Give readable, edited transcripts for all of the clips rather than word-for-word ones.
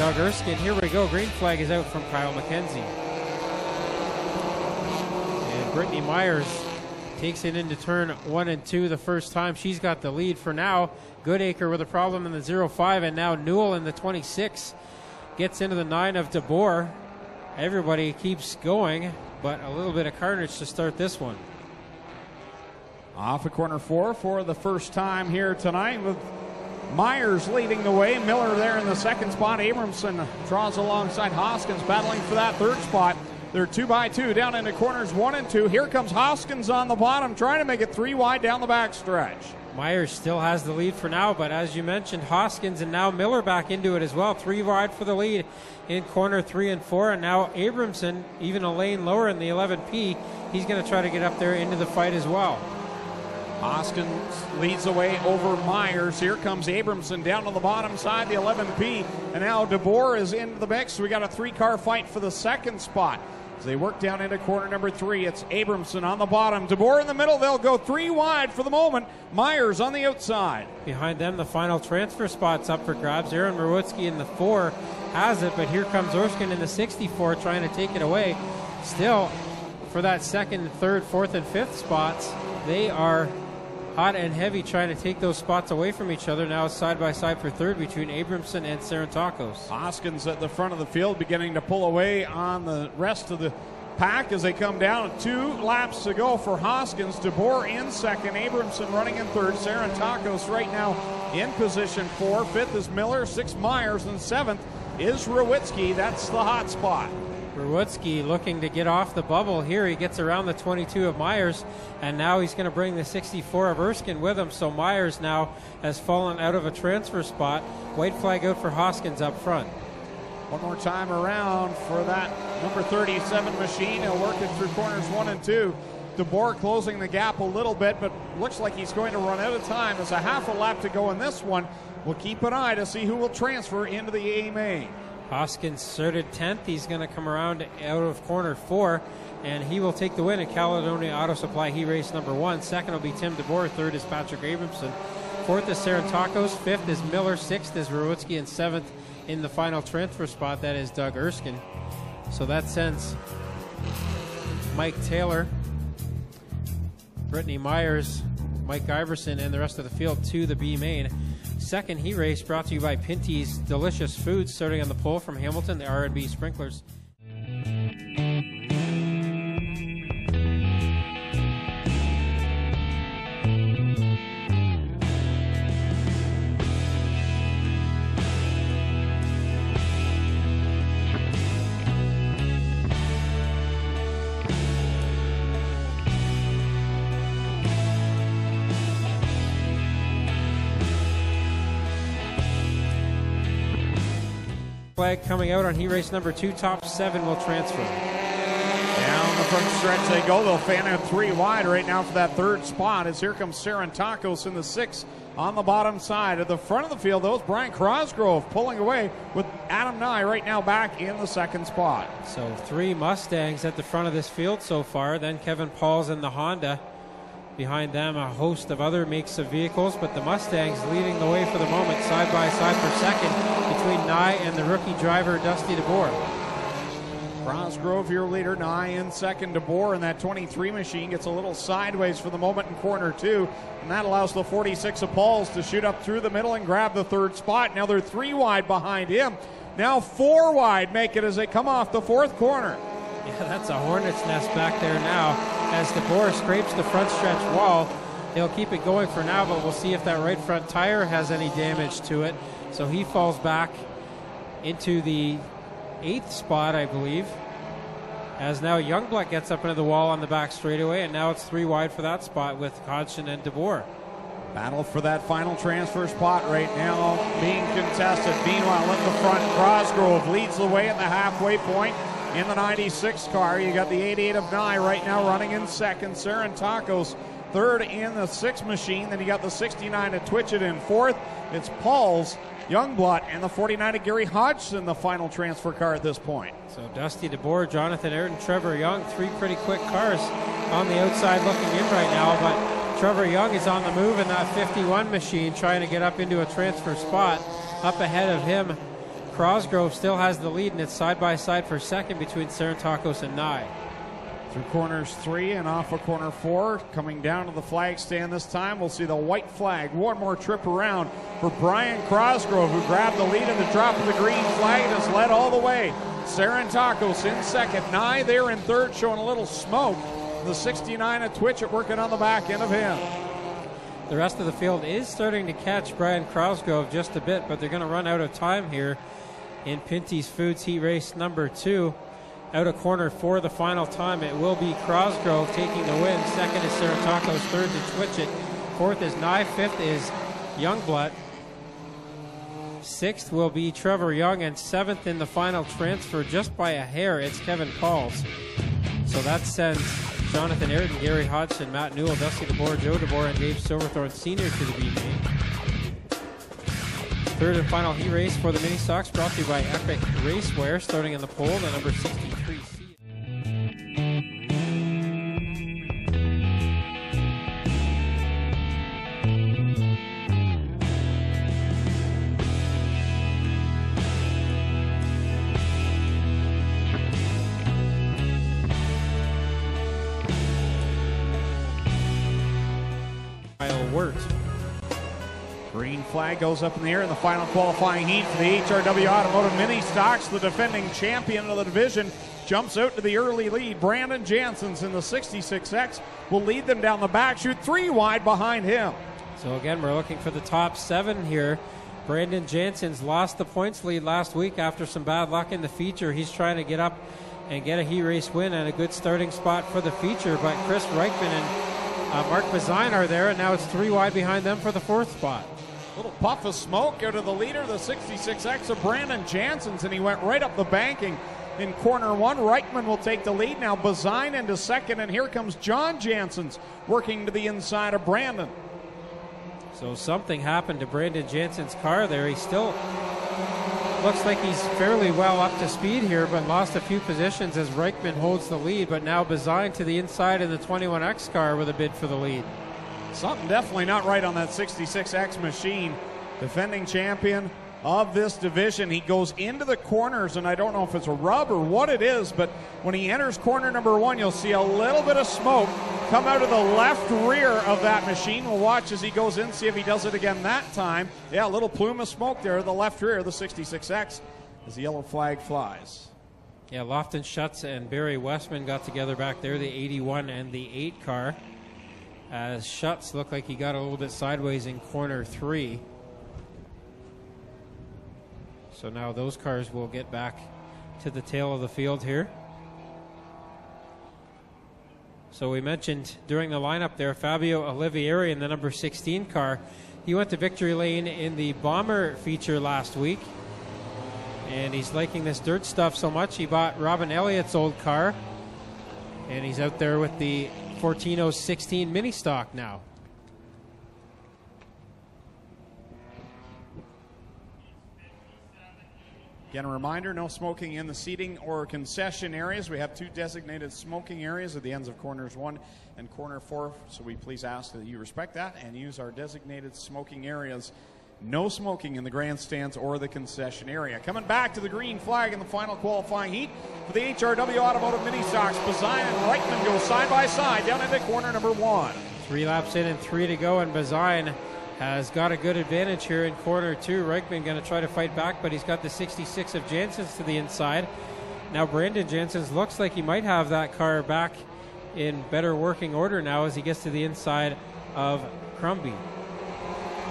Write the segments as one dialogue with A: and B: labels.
A: Doug Erskine. Here we go. Green flag is out from Kyle McKenzie. And Brittany Myers takes it into turn 1 and 2 the first time. She's got the lead for now. Goodacre with a problem in the 0-5, and now Newell in the 26 gets into the 9 of DeBoer. Everybody keeps going, but a little bit of carnage to start this one.
B: Off of corner 4 for the first time here tonight, with Myers leading the way. Miller there in the second spot. Abramson draws alongside Hoskins, battling for that third spot. They're 2 by 2 down into corners 1 and 2. Here comes Hoskins on the bottom, trying to make it 3 wide down the backstretch.
A: Myers still has the lead for now, but as you mentioned, Hoskins and now Miller back into it as well. 3 wide for the lead in corner 3 and 4, and now Abramson, even a lane lower in the 11P, he's going to try to get up there into the fight as well.
B: Hoskins leads the way over Myers. Here comes Abramson down on the bottom side, the 11P, and now DeBoer is into the mix. We got a 3-car fight for the second spot. As they work down into corner number 3, it's Abramson on the bottom. DeBoer in the middle. They'll go 3 wide for the moment. Myers on the outside.
A: Behind them, the final transfer spot's up for grabs. Aaron Mrowitsky in the 4 has it, but here comes Erskine in the 64 trying to take it away. Still, for that second, third, fourth, and fifth spots, they are hot and heavy trying to take those spots away from each other. Now it's side by side for third between Abramson and Sarantakos.
B: Hoskins at the front of the field beginning to pull away on the rest of the pack as they come down. 2 laps to go for Hoskins. DeBoer in second, Abramson running in third. Sarantakos right now in position 4. 5th is Miller, 6th Myers, and 7th is Rowitsky. That's the hot spot.
A: Rowitsky looking to get off the bubble here. He gets around the 22 of Myers, and now he's going to bring the 64 of Erskine with him. So Myers now has fallen out of a transfer spot. White flag out for Hoskins up front.
B: One more time around for that number 37 machine. He'll work it through corners 1 and 2. DeBoer closing the gap a little bit, but looks like he's going to run out of time. There's a half a lap to go in this one. We'll keep an eye to see who will transfer into the A main.
A: Hoskins started 10th. He's going to come around out of corner 4, and he will take the win at Caledonia Auto Supply. He raced number 1. Second will be Tim DeBoer. Third is Patrick Abramson. Fourth is Sarantakos. Fifth is Miller. Sixth is Rowitsky. And 7th in the final transfer spot, that is Doug Erskine. So that sends Mike Taylor, Brittany Myers, Mike Iverson, and the rest of the field to the B main. Second heat race brought to you by Pinty's Delicious Foods, starting on the pole from Hamilton, the R&B Sprinklers. Flag coming out on heat race number 2. Top 7 will transfer.
B: Down the front stretch they go. They'll fan out 3 wide right now for that third spot, as here comes Sarantakos in the 6 on the bottom side. At the front of the field, those Brian Crosgrove pulling away with Adam Nye right now back in the second spot.
A: So 3 Mustangs at the front of this field so far. Then Kevin Pauls in the Honda. Behind them, a host of other makes of vehicles, but the Mustangs leading the way for the moment, side by side for second, between Nye and the rookie driver, Dusty DeBoer.
B: Crosgrove, your leader, Nye in second. DeBoer in that 23 machine gets a little sideways for the moment in corner 2, and that allows the 46 of Pauls to shoot up through the middle and grab the third spot. Now they're 3 wide behind him. Now 4 wide make it as they come off the 4th corner.
A: Yeah, that's a hornet's nest back there now. As DeBoer scrapes the front stretch wall, they'll keep it going for now, but we'll see if that right front tire has any damage to it. So he falls back into the 8th spot, I believe, as now Youngblood gets up into the wall on the back straightaway, and now it's 3 wide for that spot with Hodgson and DeBoer.
B: Battle for that final transfer spot right now being contested. Meanwhile, in the front, Crosgrove leads the way at the halfway point. In the 96 car, you got the 88 of Nye right now running in second. Sarantakos third in the 6 machine. Then you got the 69 of Twitchett in fourth. It's Pauls, Youngblood, and the 49 of Gary Hodgson, the final transfer car at this point.
A: So Dusty DeBoer, Jonathan Ayrton, Trevor Young, 3 pretty quick cars on the outside looking in right now, but Trevor Young is on the move in that 51 machine trying to get up into a transfer spot. Up ahead of him, Crosgrove still has the lead, and it's side by side for second between Sarantakos and Nye.
B: Through corners 3 and off of corner 4, coming down to the flag stand this time. We'll see the white flag. One more trip around for Brian Crosgrove, who grabbed the lead in the drop of the green flag and has led all the way. Sarantakos in second. Nye there in third, showing a little smoke. The 69 at Twitchett working on the back end of him.
A: The rest of the field is starting to catch Brian Crosgrove just a bit, but they're going to run out of time here in Pinty's Foods Heat Race number 2. Out of corner 4 the final time. It will be Crosgrove taking the win. Second is Sarantakos, third to Twitchett. Fourth is Nye, fifth is Youngblood. Sixth will be Trevor Young, and seventh in the final transfer, just by a hair, it's Kevin Pauls. So that sends Jonathan Ayrton, Gary Hodgson, Matt Newell, Dusty DeBoer, Joe DeBoer, and Dave Silverthorne Sr. to the B main. Third and final heat race for the mini stocks, brought to you by Epic Racewear, starting in the pole, the number 63 seed. Kyle Wirt.
B: Green flag goes up in the air in the final qualifying heat for the HRW Automotive Mini Stocks. The defending champion of the division jumps out to the early lead. Brandon Janssens in the 66X will lead them down the back chute, 3 wide behind him.
A: So again, we're looking for the top 7 here. Brandon Janssens lost the points lead last week after some bad luck in the feature. He's trying to get up and get a heat race win and a good starting spot for the feature, but Chris Reichman and Mark Bazine are there, and now it's 3 wide behind them for the 4th spot.
B: Little puff of smoke out of the leader, the 66X of Brandon Janssens, and he went right up the banking in corner 1. Reichman will take the lead. Now Bazine into second, and here comes John Janssens working to the inside of Brandon.
A: So something happened to Brandon Janssens' car there. He still looks like he's fairly well up to speed here, but lost a few positions as Reichman holds the lead. But now Bazine to the inside in the 21X car with a bid for the lead.
B: Something definitely not right on that 66X machine. Defending champion of this division. He goes into the corners, and I don't know if it's a rub or what it is, but when he enters corner number 1, you'll see a little bit of smoke come out of the left rear of that machine. We'll watch as he goes in, see if he does it again that time. Yeah, a little plume of smoke there, the left rear of the 66X as the yellow flag flies.
A: Yeah, Lofton Schutz and Barry Westman got together back there, the 81 and the 8 car. As Schutz looked like he got a little bit sideways in corner 3. So now those cars will get back to the tail of the field here. So we mentioned during the lineup there, Fabio Olivieri in the number 16 car. He went to victory lane in the Bomber feature last week. And he's liking this dirt stuff so much, he bought Robin Elliott's old car. And he's out there with the Fortino 16 mini stock now.
B: Again, a reminder, no smoking in the seating or concession areas. We have 2 designated smoking areas at the ends of corners 1 and corner 4, so we please ask that you respect that and use our designated smoking areas. No smoking in the grandstands or the concession area. Coming back to the green flag in the final qualifying heat for the HRW Automotive Mini Stocks. Bazine and Reichman go side by side down into corner number 1.
A: 3 laps in and 3 to go, and Bazine has got a good advantage here in corner 2. Reichman going to try to fight back, but he's got the 66 of Janssens to the inside. Now Brandon Janssens looks like he might have that car back in better working order now as he gets to the inside of Crumby.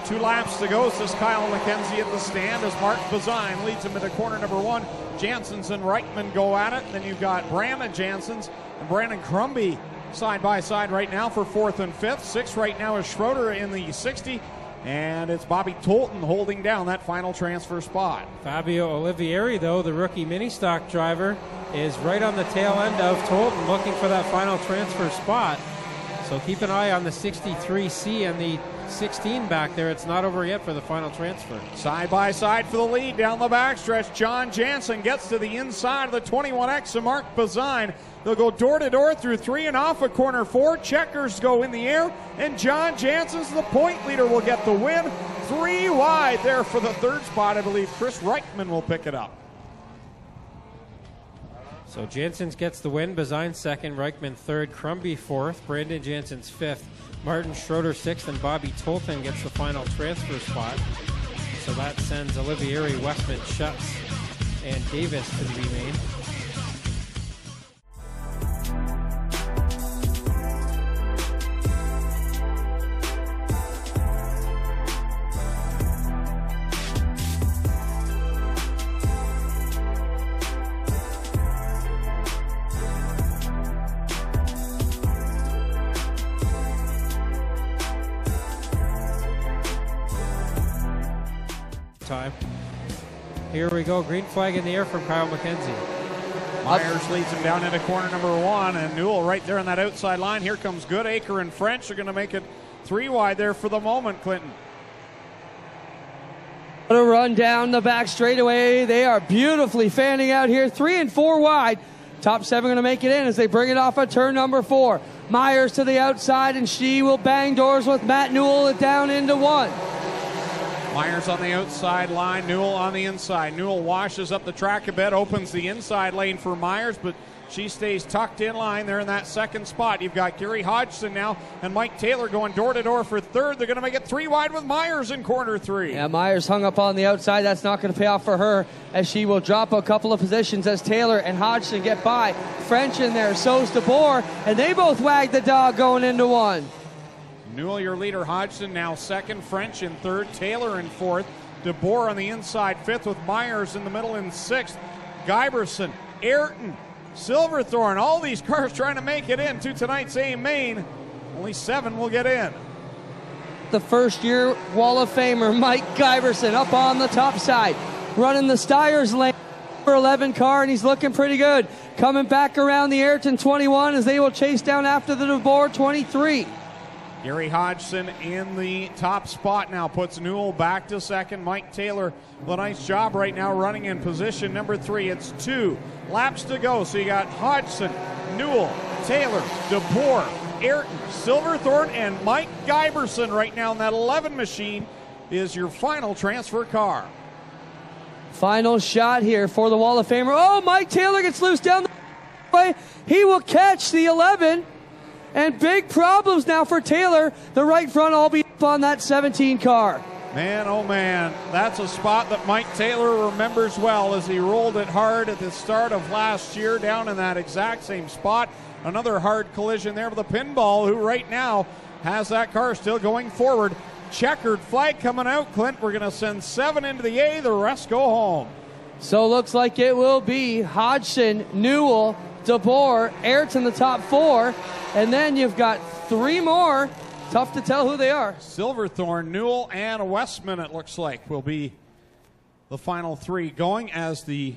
B: 2 laps to go, says Kyle McKenzie at the stand as Mark Bazine leads him into corner number 1. Janssens and Reichman go at it. Then you've got Brandon Janssens and Brandon Crumby side by side right now for 4th and 5th. 6th right now is Schroeder in the 60. And it's Bobby Tolton holding down that final transfer spot.
A: Fabio Olivieri, though, the rookie mini stock driver, is right on the tail end of Tolton looking for that final transfer spot. So keep an eye on the 63C and the 16 back there. It's not over yet for the final transfer.
B: Side by side for the lead down the backstretch. John Jansen gets to the inside of the 21X of Mark Bazine. They'll go door to door through 3 and off of corner 4. Checkers go in the air, and John Jansen's the point leader will get the win. 3 wide there for the third spot. I believe Chris Reichman will pick it up.
A: So Janssens gets the win. Bazine second, Reichman third, Crumby fourth, Brandon Janssens fifth, Martin Schroeder sixth, and Bobby Tolton gets the final transfer spot. So that sends Olivieri, Westman, Schutz, and Davis to the main. Time. Here we go. Green flag in the air from Kyle McKenzie.
B: Myers leads him down into corner number 1, and Newell right there on that outside line. Here comes Goodacre and French are going to make it 3 wide there for the moment, Clinton.
C: A run down the back straightaway. They are beautifully fanning out here. 3 and 4 wide. Top 7 going to make it in as they bring it off at turn number 4. Myers to the outside, and she will bang doors with Matt Newell down into 1.
B: Myers on the outside line, Newell on the inside. Newell washes up the track a bit, opens the inside lane for Myers, but she stays tucked in line there in that second spot. You've got Gary Hodgson now and Mike Taylor going door to door for third. They're going to make it 3 wide with Myers in corner 3.
C: Yeah, Myers hung up on the outside. That's not going to pay off for her as she will drop a couple of positions as Taylor and Hodgson get by. French in there, so's DeBoer, and they both wag the dog going into 1.
B: Newell, your leader, Hodgson now second, French in third, Taylor in fourth, DeBoer on the inside fifth with Myers in the middle in sixth, Guyberson, Ayrton, Silverthorne, all these cars trying to make it into tonight's A main. Only 7 will get in.
C: The first-year Wall of Famer, Mike Guyberson, up on the top side, running the Steyrs lane. Number 11 car, and he's looking pretty good. Coming back around the Ayrton 21 as they will chase down after the DeBoer 23.
B: Gary Hodgson in the top spot now, puts Newell back to second. Mike Taylor, a nice job right now running in position number 3. It's 2 laps to go, so you got Hodgson, Newell, Taylor, DeBoer, Ayrton, Silverthorne, and Mike Guyberson right now in that 11 machine is your final transfer car.
C: Final shot here for the Wall of Famer. Oh, Mike Taylor gets loose down the way. He will catch the 11. And big problems now for Taylor. The right front all be up on that 17 car.
B: Man, oh man, that's a spot that Mike Taylor remembers well as he rolled it hard at the start of last year down in that exact same spot. Another hard collision there with the Pinball, who right now has that car still going forward. Checkered flag coming out, Clint. We're going to send 7 into the A. The rest go home.
C: So looks like it will be Hodgson, Newell, DeBoer, Ayrton the top 4. And then you've got 3 more. Tough to tell who they are.
B: Silverthorne, Newell, and Westman, it looks like, will be the final 3 going as the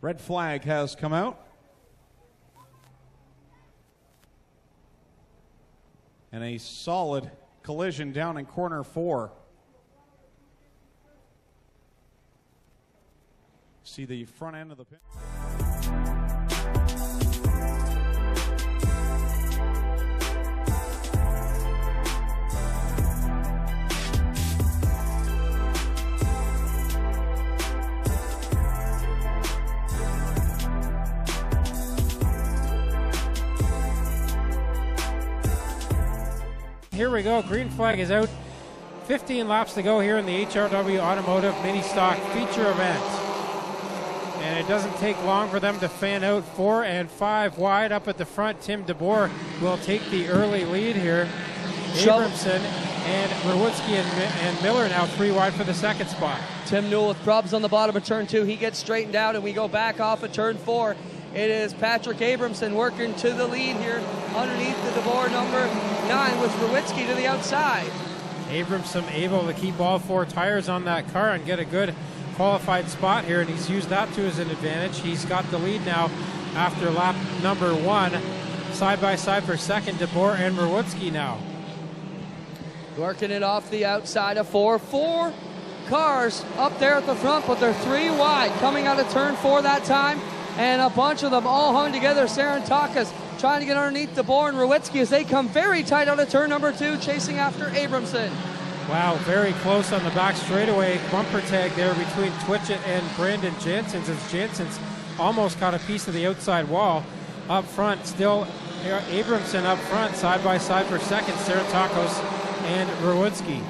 B: red flag has come out. And a solid collision down in corner 4. See the front end of the pin.
A: Here we go. Green flag is out. 15 laps to go here in the HRW Automotive Mini Stock feature event. And it doesn't take long for them to fan out. 4 and 5 wide up at the front. Tim DeBoer will take the early lead here. Abramson and Rewutsky and Miller now 3 wide for the second spot.
C: Tim Newell with problems on the bottom of turn 2. He gets straightened out, and we go back off of turn 4. It is Patrick Abramson working to the lead here underneath the DeBoer number 9 with Rewutsky to the outside.
A: Abramson able to keep all 4 tires on that car and get a good qualified spot here, and he's used that to his advantage. He's got the lead now after lap number 1. Side by side for second, DeBoer and Rewutsky now.
C: Working it off the outside of 4. 4 cars up there at the front, but they're 3 wide coming out of turn 4 that time. And a bunch of them all hung together. Sarantakas trying to get underneath DeBoer and Rewutsky as they come very tight out of turn number 2, chasing after Abramson.
A: Wow, very close on the back straightaway. Bumper tag there between Twitchett and Brandon Janssens, as Janssens almost caught a piece of the outside wall. Up front, still Abramson up front, side by side for second, Sarantakos and Rewutsky.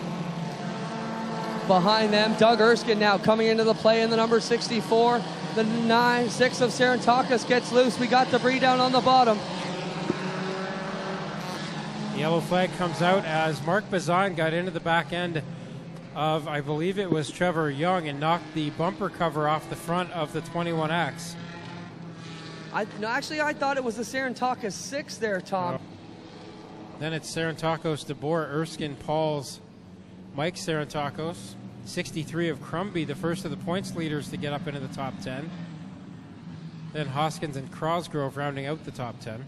C: Behind them, Doug Erskine now coming into the play in the number 64. The 9-6 of Sarantakos gets loose. We got debris down on the bottom.
A: Yellow flag comes out as Mark Bazan got into the back end of, I believe it was Trevor Young, and knocked the bumper cover off the front of the 21X.
C: I thought it was the Sarantakos 6 there, Tom.
A: Then it's Sarantakos, DeBoer, Erskine, Pauls, Mike Sarantakos, 63 of Crumby, the first of the points leaders to get up into the top 10. Then Hoskins and Crosgrove rounding out the top 10.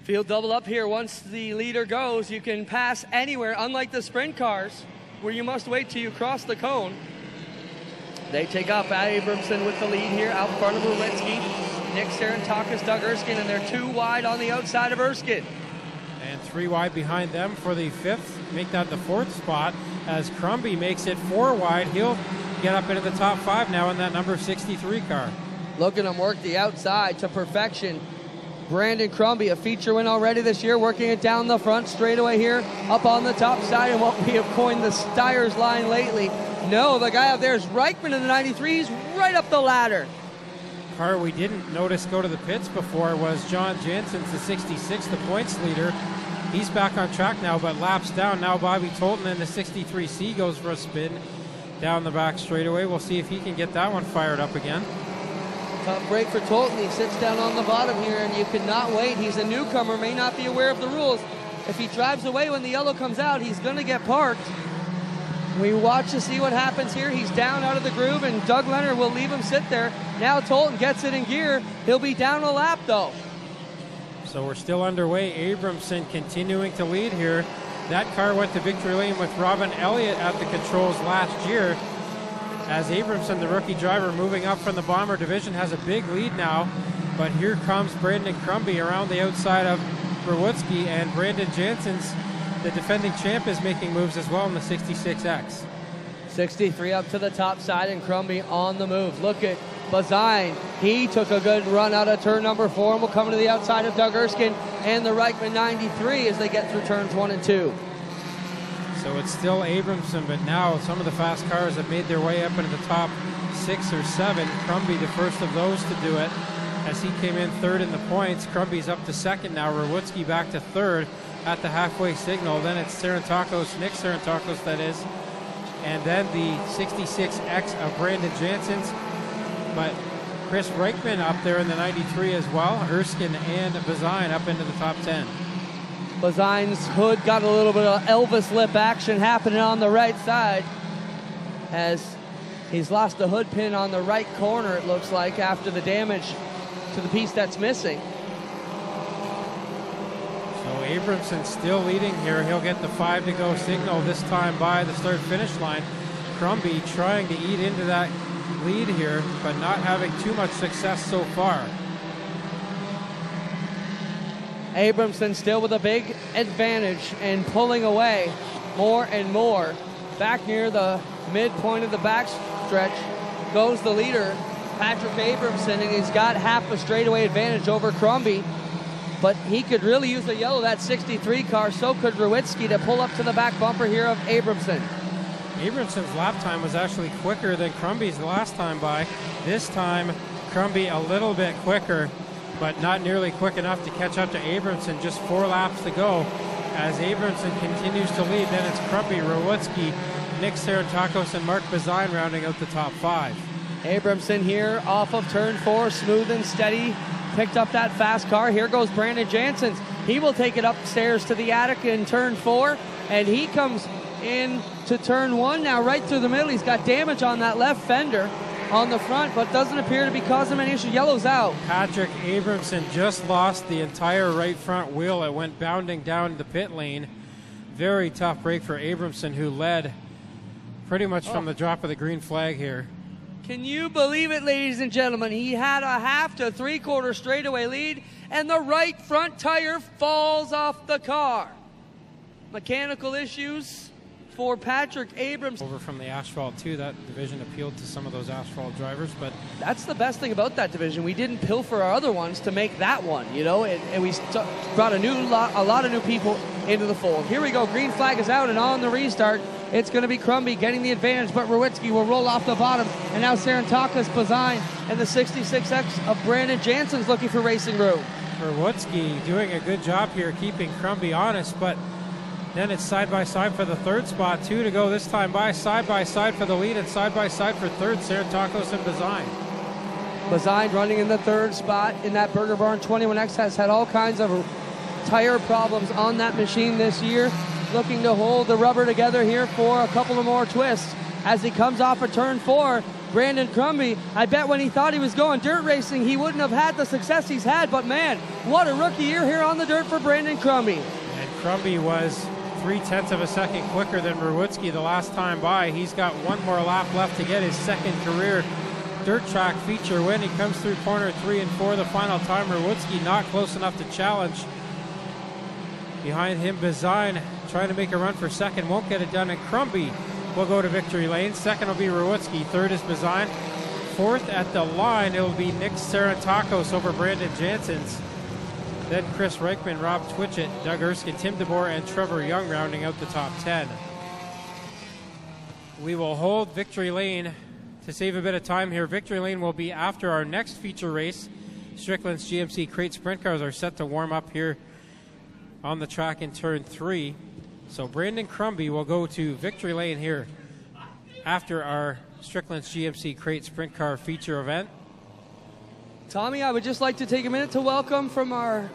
C: Field double up here. Once the leader goes, you can pass anywhere, unlike the sprint cars, where you must wait till you cross the cone. They take off Abramson with the lead here, out front of Rewutsky. Nick Sarantakos, Doug Erskine, and they're 2 wide on the outside of Erskine.
A: And 3 wide behind them for the 5th. Make that the 4th spot as Crumby makes it 4 wide. He'll get up into the top 5 now in that number 63 car.
C: Look at him work the outside to perfection. Brandon Crumby, a feature win already this year, working it down the front straightaway here, up on the top side, and what we have coined the Steyrs line lately. No, the guy up there is Reichman in the 93. He's right up the ladder.
A: Car we didn't notice go to the pits before was John Janssens, the 66, the points leader. He's back on track now, but laps down. Now Bobby Tolton in the 63C goes for a spin down the back straightaway. We'll see if he can get that one fired up again.
C: Tough break for Tolton. He sits down on the bottom here, and you cannot wait. He's a newcomer, may not be aware of the rules. If he drives away when the yellow comes out, he's going to get parked. We watch to see what happens here. He's down out of the groove, and Doug Leonard will leave him sit there. Now Tolton gets it in gear. He'll be down a lap, though.
A: So we're still underway. Abramson continuing to lead here. That car went to victory lane with Robin Elliott at the controls last year. As Abramson, the rookie driver, moving up from the Bomber division, has a big lead now. But here comes Brandon Crumby around the outside of Rewutsky, and Brandon Janssens, the defending champ, is making moves as well in the 66X.
C: 63 up to the top side, and Crumby on the move. Look at Bazine. He took a good run out of turn number 4 and will come to the outside of Doug Erskine and the Reichman 93 as they get through turns 1 and 2.
A: So it's still Abramson, but now some of the fast cars have made their way up into the top 6 or 7. Crumby, the first of those to do it, as he came in 3rd in the points. Crumby's up to 2nd now. Rewutsky back to 3rd at the halfway signal. Then it's Sarantakos, Nick Sarantakos, that is. And then the 66X of Brandon Janssens. But Chris Reichman up there in the 93 as well. Erskine and Bazine up into the top 10.
C: Bazine's hood got a little bit of Elvis lip action happening on the right side as he's lost the hood pin on the right corner, it looks like, after the damage to the piece that's missing.
A: So Abramson still leading here. He'll get the 5 to go signal this time by the start-finish line. Crumby trying to eat into that lead here, but not having too much success so far.
C: Abramson still with a big advantage and pulling away more and more. Back near the midpoint of the backstretch goes the leader, Patrick Abramson, and he's got half a straightaway advantage over Crumby. But he could really use the yellow, that 63 car. So could Rewutsky to pull up to the back bumper here of Abramson.
A: Abramson's lap time was actually quicker than Crumby's the last time by. This time, Crumby a little bit quicker, but not nearly quick enough to catch up to Abramson. Just 4 laps to go as Abramson continues to lead. Then it's Crumby, Rewutsky, Nick Sarantakos, and Mark Bazine rounding out the top 5.
C: Abramson here off of turn 4, smooth and steady. Picked up that fast car. Here goes Brandon Janssens. He will take it upstairs to the attic in turn 4, and he comes in to turn 1 now, right through the middle. He's got damage on that left fender on the front, but doesn't appear to be causing any issue. Yellow's out.
A: Patrick Abramson just lost the entire right front wheel. It went bounding down the pit lane. Very tough break for Abramson, who led pretty much from the drop of the green flag here.
C: Can you believe it, ladies and gentlemen? He had a half to 3/4 straightaway lead, and the right front tire falls off the car. Mechanical issues for Patrick Abrams.
A: Over from the asphalt too. That division appealed to some of those asphalt drivers, but
C: that's the best thing about that division. We didn't pilfer our other ones to make that one, you know, and we brought a lot of new people into the fold. Here we go. Green flag is out, and on the restart, it's going to be Crumby getting the advantage, but Rowicki will roll off the bottom, and now Sarantakis, Bazine, and the 66X of Brandon Jansen's looking for racing room.
A: Rowicki doing a good job here, keeping Crumby honest, but then it's side-by-side for the third spot. 2 to go this time by side-by-side for the lead and side-by-side for third, Sarantakis and Bazine.
C: Bazine running in the third spot in that Burger Barn 21X has had all kinds of tire problems on that machine this year. Looking to hold the rubber together here for a couple of more twists. As he comes off of turn 4, Brandon Crumby, I bet when he thought he was going dirt racing, he wouldn't have had the success he's had, but man, what a rookie year here on the dirt for Brandon Crumby.
A: And Crumby was 0.3 of a second quicker than Rowicki the last time by. He's got one more lap left to get his second career dirt track feature win. He comes through corner 3 and 4 the final time. Rowicki not close enough to challenge. Behind him, Bazine trying to make a run for second, won't get it done, and Crumby will go to victory lane. Second will be Rowicki, third is Bazine. Fourth at the line, it will be Nick Sarantakis over Brandon Jansen's. Then Chris Reichman, Rob Twitchett, Doug Erskine, Tim DeBoer, and Trevor Young rounding out the top 10. We will hold victory lane to save a bit of time here. Victory lane will be after our next feature race. Strickland's GMC Crate Sprint Cars are set to warm up here on the track in turn 3. So Brandon Crumby will go to victory lane here after our Strickland's GMC Crate Sprint Car feature event.
C: Tommy, I would just like to take a minute to welcome from our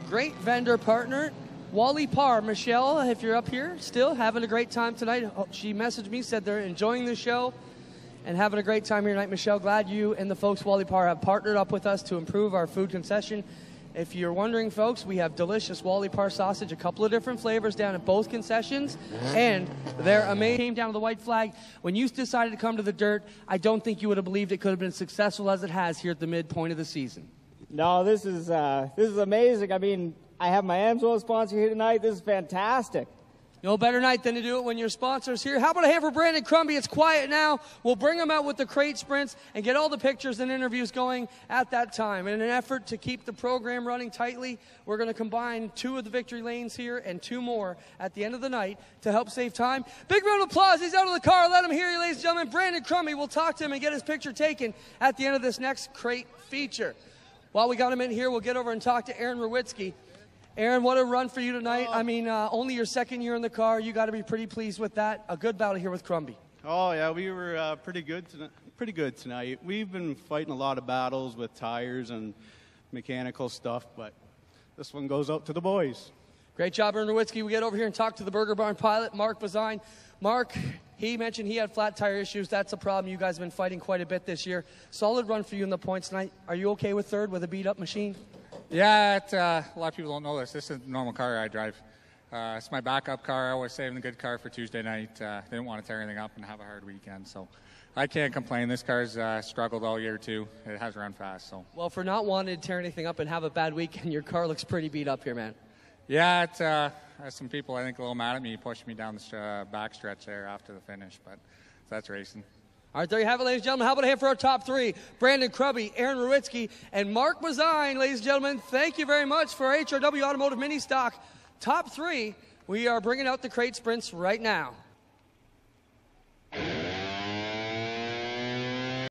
C: great vendor partner, Wally Parr. Michelle, if you're up here still having a great time tonight. She messaged me, said they're enjoying the show and having a great time here tonight. Michelle, glad you and the folks Wally Parr have partnered up with us to improve our food concession. If you're wondering, folks, we have delicious Wally Parr sausage, a couple of different flavors down at both concessions, and they're amazing. Came down to the white flag. When you decided to come to the dirt, I don't think you would have believed it could have been successful as it has here at the midpoint of the season.
D: No, this is amazing. I mean, I have my Amsoil sponsor here tonight. This is fantastic.
C: No better night than to do it when your sponsor's here. How about a hand for Brandon Crumby? It's quiet now. We'll bring him out with the crate sprints and get all the pictures and interviews going at that time. In an effort to keep the program running tightly, we're going to combine 2 of the victory lanes here and 2 more at the end of the night to help save time. Big round of applause. He's out of the car. Let him hear you, ladies and gentlemen. Brandon Crumby. We'll talk to him and get his picture taken at the end of this next crate feature. While we got him in here, we'll get over and talk to Aaron Rowicki. Aaron, what a run for you tonight. I mean, only your second year in the car. You got to be pretty pleased with that. A good battle here with Crumby.
E: Oh, yeah, we were pretty good tonight. We've been fighting a lot of battles with tires and mechanical stuff, but this one goes out to the boys.
C: Great job, Aaron Rowicki. We get over here and talk to the Burger Barn pilot, Mark Bazine. Mark, he mentioned he had flat tire issues. That's a problem you guys have been fighting quite a bit this year. Solid run for you in the points tonight. Are you okay with third with a beat-up machine?
F: Yeah, a lot of people don't know this. This is a normal car I drive. It's my backup car. I always saving a good car for Tuesday night. Didn't want to tear anything up and have a hard weekend, so I can't complain. This car's struggled all year, too. It has run fast. So.
C: Well, for not wanting to tear anything up and have a bad weekend, your car looks pretty beat up here, man.
F: Yeah, some people, I think, a little mad at me, pushed me down the backstretch there after the finish, but that's racing.
C: All right, there you have it, ladies and gentlemen. How about a hand for our top 3? Brandon Crumby, Aaron Rowicki, and Mark Bazine. Ladies and gentlemen, thank you very much for HRW Automotive Mini Stock. Top 3, we are bringing out the crate sprints right now.